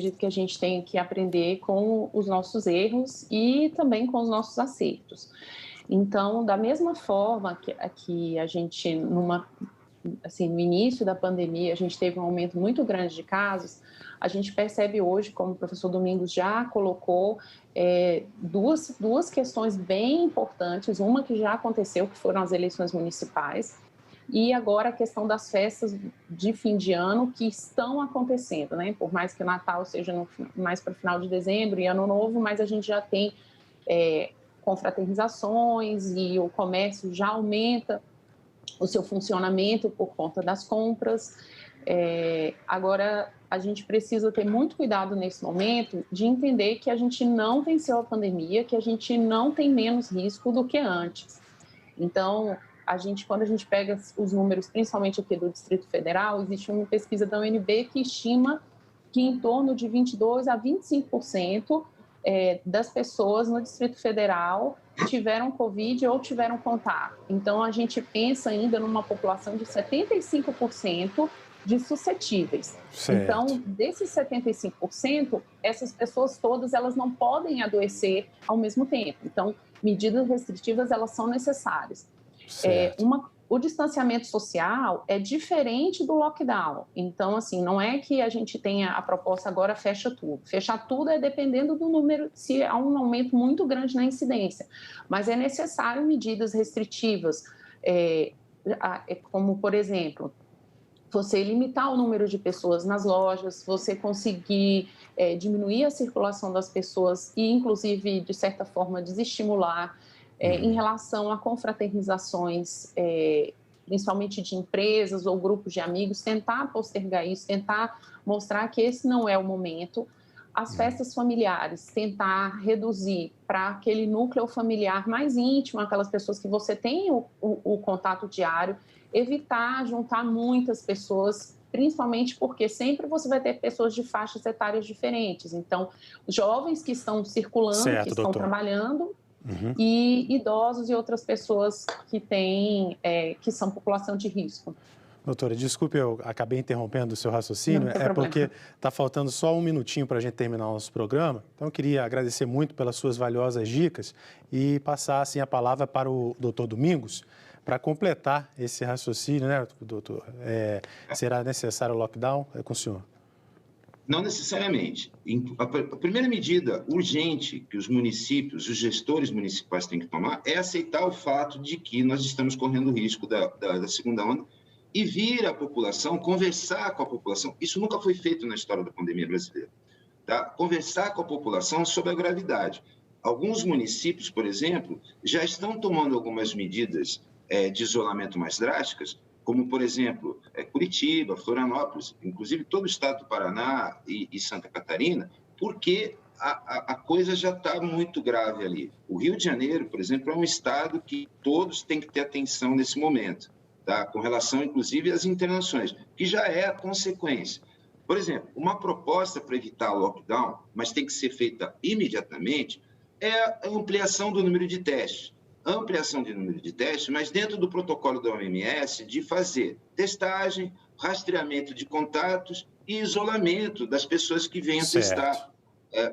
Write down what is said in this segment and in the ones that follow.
acredito que a gente tem que aprender com os nossos erros e também com os nossos acertos. Então, da mesma forma que a gente, assim, no início da pandemia, a gente teve um aumento muito grande de casos, a gente percebe hoje, como o professor Domingos já colocou, duas questões bem importantes. Uma que já aconteceu, que foram as eleições municipais, e agora a questão das festas de fim de ano que estão acontecendo, né? Por mais que o Natal seja mais para o final de dezembro e Ano Novo, mas a gente já tem confraternizações e o comércio já aumenta o seu funcionamento por conta das compras. Agora, a gente precisa ter muito cuidado nesse momento de entender que a gente não venceu a pandemia, que a gente não tem menos risco do que antes. Então, quando a gente pega os números, principalmente aqui do Distrito Federal, existe uma pesquisa da UNB que estima que em torno de 22% a 25% das pessoas no Distrito Federal tiveram Covid ou tiveram contato. Então, a gente pensa ainda numa população de 75% de suscetíveis. Certo, Então, desses 75%, essas pessoas todas, elas não podem adoecer ao mesmo tempo. Então, medidas restritivas, elas são necessárias. certo. O distanciamento social é diferente do lockdown. Então, assim, não é que a gente tenha a proposta agora fecha tudo. Fechar tudo é dependendo do número, se há um aumento muito grande na incidência. Mas é necessário medidas restritivas, como, por exemplo, você limitar o número de pessoas nas lojas, você conseguir diminuir a circulação das pessoas e, inclusive, de certa forma, desestimular em relação a confraternizações, principalmente de empresas ou grupos de amigos, tentar postergar isso, tentar mostrar que esse não é o momento. As festas familiares, tentar reduzir para aquele núcleo familiar mais íntimo, aquelas pessoas que você tem o contato diário, evitar juntar muitas pessoas, principalmente porque sempre você vai ter pessoas de faixas etárias diferentes. Então, jovens que estão circulando, que Certo, estão doutor. trabalhando, e idosos e outras pessoas que são população de risco. Doutora, desculpe, eu acabei interrompendo o seu Não raciocínio, tem é problema. porque está faltando só um minutinho para a gente terminar o nosso programa. Então, eu queria agradecer muito pelas suas valiosas dicas e passar, assim, a palavra para o doutor Domingos para completar esse raciocínio, né, doutor? Será necessário o lockdown? É com o senhor. Não necessariamente. A primeira medida urgente que os municípios, os gestores municipais têm que tomar é aceitar o fato de que nós estamos correndo o risco da segunda onda e vir à população, conversar com a população. Isso nunca foi feito na história da pandemia brasileira. Tá? Conversar com a população sobre a gravidade. Alguns municípios, por exemplo, já estão tomando algumas medidas de isolamento mais drásticas, como, por exemplo, Curitiba, Florianópolis, inclusive todo o estado do Paraná e Santa Catarina, porque a coisa já está muito grave ali. O Rio de Janeiro, por exemplo, é um estado que todos têm que ter atenção nesse momento, tá? Com relação, inclusive, às internações, que já é a consequência. Por exemplo, uma proposta para evitar o lockdown, mas tem que ser feita imediatamente, é a ampliação do número de testes. Ampliação de número de testes, mas dentro do protocolo da OMS de fazer testagem, rastreamento de contatos e isolamento das pessoas que venham Certo. testar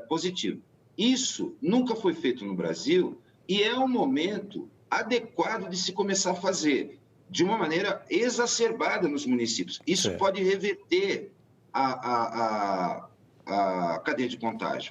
positivo. Isso nunca foi feito no Brasil e é um momento adequado de se começar a fazer de uma maneira exacerbada nos municípios. Isso Certo. pode reverter a cadeia de contágio.